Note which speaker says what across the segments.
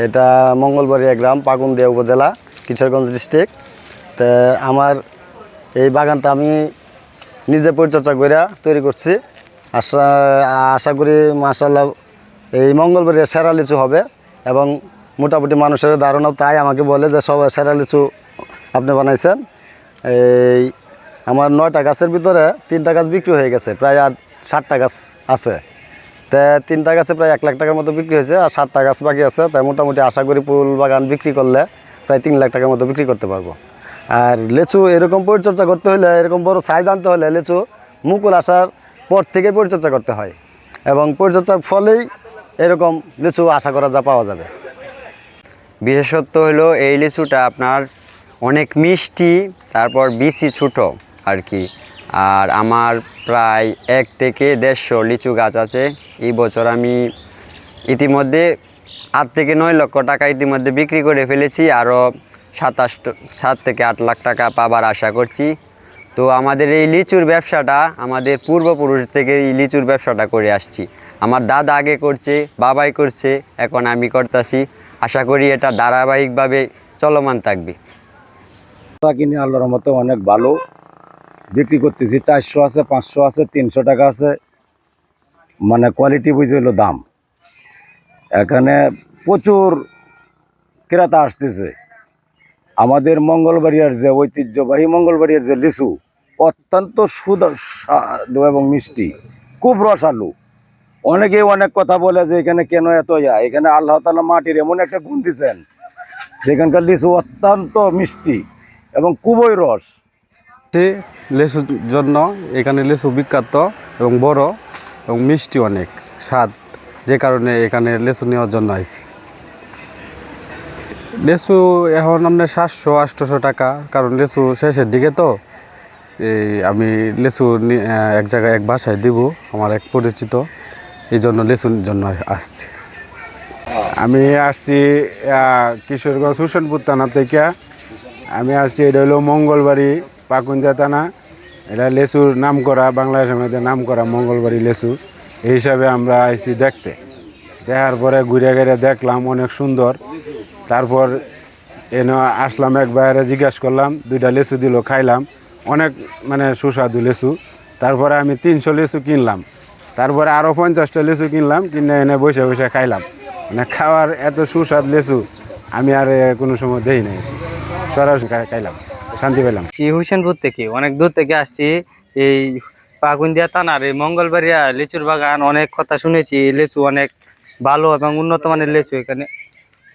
Speaker 1: এটা মঙ্গলবাড়িয়া গ্রাম, পাকুন্দিয়া উপজেলা, কিশোরগঞ্জ ডিস্ট্রিক্ট। তো আমার এই বাগানটা আমি নিজে পরিচর্যা করে তৈরি করছি। আশা আশা করি মাশাআল্লাহ এই মঙ্গলবাড়িয়া সেরা লিচু হবে, এবং মোটামুটি মানুষের ধারণাও তাই, আমাকে বলে যে সবাই সেরা লিচু আপনি বানাইছেন। এই আমার 9টা গাছের ভিতরে 3টা গাছ বিক্রি হয়ে গেছে, প্রায় আর 60টা গাছ আছে। তো 3টা গাছে প্রায় 1 লাখ টাকার মতো বিক্রি হয়েছে, আর 7টা গাছ বাকি আছে। তাই মোটামুটি আশা করি ফুল বাগান বিক্রি করলে প্রায় 3 লাখ টাকার মতো বিক্রি করতে পারবো। আর লিচু এরকম পরিচর্যা করতে হলে, এরকম বড় সাইজ আনতে হলে লিচু মুকুল আসার পর থেকে পরিচর্যা করতে হয়, এবং পরিচর্যার ফলেই এরকম লিচু আশা করা পাওয়া যাবে।
Speaker 2: বিশেষত্ব হলো এই লিচুটা আপনার অনেক মিষ্টি, তারপর বিচি ছোটো আর কি। আর আমার প্রায় 1 থেকে 150 লিচু গাছ আছে। এই বছর আমি ইতিমধ্যে 8 থেকে 9 লক্ষ টাকা ইতিমধ্যে বিক্রি করে ফেলেছি, আরও 7 থেকে 8 লাখ টাকা পাবার আশা করছি। তো আমাদের এই লিচুর ব্যবসাটা আমাদের পূর্বপুরুষ থেকে এই লিচুর ব্যবসাটা করে আসছি। আমার দাদা আগে করছে, বাবাই করছে, এখন আমি করতেছি। আশা করি এটা ধারাবাহিকভাবে চলমান থাকবে।
Speaker 3: কিনে আল্লাহর রহমতে অনেক ভালো বিক্রি করতেছি। 400 আছে, 500 আছে, 300 টাকা আছে, মানে কোয়ালিটি বুঝে হলো দাম। এখানে প্রচুর ক্রেতা আসতেছে। আমাদের মঙ্গলবাড়িয়ার যে ঐতিহ্যবাহী মঙ্গলবাড়িয়ার যে লিচু অত্যন্ত সুস্বাদু এবং মিষ্টি, খুব রসালো। অনেকেই অনেক কথা বলে যে এখানে কেন এত এখানে আল্লাহ তাআলা মাটির এমন একটা গুণ দিচ্ছেন যেখানকার লিচু অত্যন্ত মিষ্টি এবং খুবই রস।
Speaker 4: লেচুর জন্য এখানে লেচু বিখ্যাত এবং বড় এবং মিষ্টি অনেক স্বাদ, যে কারণে এখানে লেচু নেওয়ার জন্য আইছি। লেচু এখন আপনার 700-800 টাকা, কারণ লেচু শেষের দিকে তো। এই আমি লেচু এক জায়গায় এক বাসায় দিব, আমার এক পরিচিত, এই জন্য লেচুর জন্য আসছি।
Speaker 5: আমি আসছি কিশোরগঞ্জ হুসেনপুর থানা থেকে। আমি আসছি, এটা হলো মঙ্গলবাড়ি পাকুন্দিয়া থানা। এটা লেচুর নাম করা, বাংলাদেশের মধ্যে নাম করা মঙ্গলবাড়ি লেচু। এই হিসাবে আমরা আসছি দেখতে। দেখার পরে ঘুরে ঘুরে দেখলাম অনেক সুন্দর। তারপর এনে আসলাম, এক বাইরে জিজ্ঞাসা করলাম, 2টা লেচু দিল, খাইলাম, অনেক মানে সুস্বাদু লেচু। তারপরে আমি 300 লেচু কিনলাম, তারপরে আরও 50টা লেচু কিনলাম, কিনে এনে বসে বসে খাইলাম। মানে খাওয়ার এত সুস্বাদ লেচু আমি আর কোনো সময় দেই নাই, সরাসরি খাইলাম, শান্তি পেলাম।
Speaker 6: হুসেনপুর থেকে অনেক দূর থেকে আসছি। এই পাকুন্দিয়া থানার এই মঙ্গলবাড়িয়া লিচুর বাগান, অনেক কথা শুনেছি, লিচু অনেক ভালো এবং উন্নত মানের লিচু।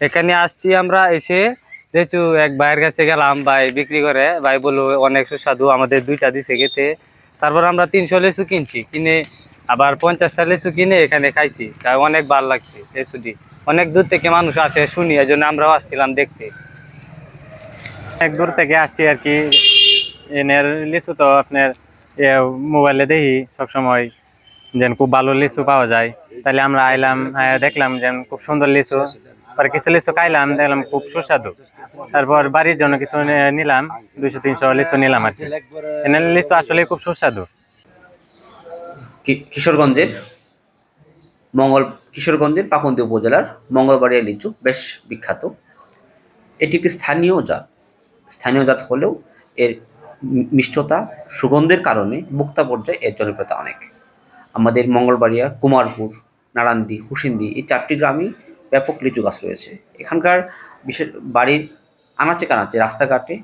Speaker 6: এখানে আসছি আমরা, এসে লিচু এক ভাইয়ের কাছে গেলাম, ভাই বিক্রি করে, ভাই বললো অনেক সুস্বাদু, আমাদের 2টা দিছে খেতে। তারপর আমরা 300 লিচু কিনছি, কিনে আবার 50টা লিচু কিনে এখানে খাইছি। তাই অনেক ভালো লাগছে লিচুটি। অনেক দূর থেকে মানুষ আসে শুনি, এই জন্য আমরাও আসছিলাম দেখতে। অনেক দূর থেকে আসছি আর কি। এনের লিচু তো আপনার মোবাইলে দেখি সবসময়, যেন খুব ভালো লিচু পাওয়া যায়। তাহলে আমরা আইলাম, দেখলাম যেন খুব সুন্দর লিচু। পরে কিছু লিচু খাইলাম, দেখলাম খুব সুস্বাদু। তারপর বাড়ির জন্য কিছু নিলাম, 200-300 লিচু নিলাম আর কি। এনের লিচু আসলে খুব সুস্বাদু।
Speaker 7: কিশোরগঞ্জের কিশোরগঞ্জের পাকুন্দিয়া উপজেলার মঙ্গলবাড়িয়া লিচু বেশ বিখ্যাত। এটি একটি স্থানীয় জাত হলেও এর মিষ্টতা, সুগন্ধের কারণে মুক্তা পর্যায়ে এর জনপ্রিয়তা অনেক। আমাদের মঙ্গলবাড়িয়া, কুমারপুর, নারান্দি, হুসেন্দি এই 4টি গ্রামে ব্যাপক লিচু গাছ রয়েছে। এখানকার বিশেষ বাড়ির আনাচে কানাচে, রাস্তাঘাটে,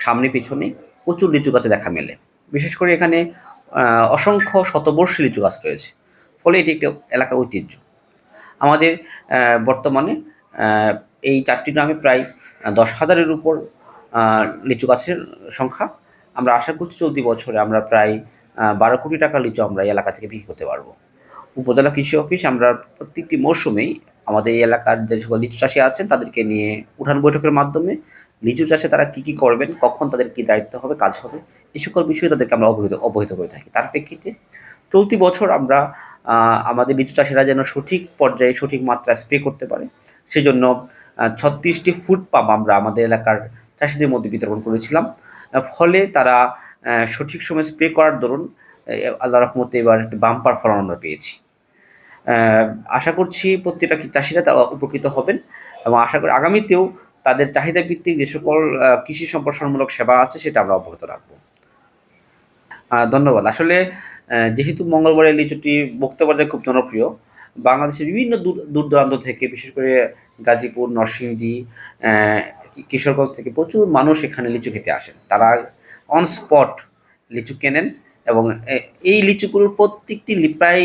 Speaker 7: সামনে পিছনে প্রচুর লিচু গাছে দেখা মেলে। বিশেষ করে এখানে অসংখ্য শতবর্ষী লিচু গাছ রয়েছে, ফলে এটি একটি এলাকার ঐতিহ্য। আমাদের বর্তমানে এই 4টি গ্রামে প্রায় 10,000-এর উপর লিচু গাছের সংখ্যা। আমরা আশা করছি চলতি বছরে আমরা প্রায় 12 কোটি টাকার লিচু আমরা এই এলাকা থেকে বিক্রি করতে পারবো। উপজেলা কৃষি অফিস আমরা প্রত্যেকটি মৌসুমেই আমাদের এই এলাকার যে সকল লিচু চাষি আছেন তাদেরকে নিয়ে উঠান বৈঠকের মাধ্যমে লিচু চাষে তারা কী কী করবেন, কখন তাদের কী দায়িত্ব হবে, কাজ হবে, এই সকল বিষয়ে তাদেরকে আমরা অবহিত করে থাকি। তার প্রেক্ষিতে চলতি বছর আমরা আমাদের লিচু চাষিরা যেন সঠিক পর্যায়ে সঠিক মাত্রায় স্প্রে করতে পারে, সেজন্য 36টি ফুড পাম্প আমরা আমাদের এলাকার চাষিদের মধ্যে বিতরণ করেছিলাম। ফলে তারা সঠিক সময়ে স্প্রে করার দরুন আল্লাহর রহমতে এবার একটি বাম্পার ফলন আমরা পেয়েছি। আশা করছি প্রত্যেকটা চাষিরা তা উপকৃত হবেন এবং আশা করি আগামীতেও তাদের চাহিদা ভিত্তিক যে সকল কৃষি সম্প্রসারণমূলক সেবা আছে সেটা আমরা অব্যাহত রাখবো। ধন্যবাদ। আসলে যেহেতু মঙ্গলবারের লিচুটি ভোক্তা পর্যায়ে খুব জনপ্রিয়, বাংলাদেশের বিভিন্ন দূর দূরান্ত থেকে, বিশেষ করে গাজীপুর, নরসিংদী, কিশোরগঞ্জ থেকে প্রচুর মানুষ এখানে লিচু খেতে আসেন। তারা অন স্পট লিচু কেনেন এবং এই লিচুগুলোর প্রত্যেকটি প্রায়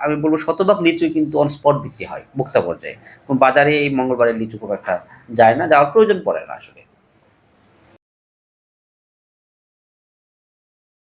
Speaker 7: আমি বলবো শতভাগ লিচুই কিন্তু অন স্পট বিক্রি হয় ভোক্তা পর্যায়ে। বাজারে এই মঙ্গলবারের লিচু খুব একটা যায় না, যাওয়ার প্রয়োজন পড়ে না আসলে।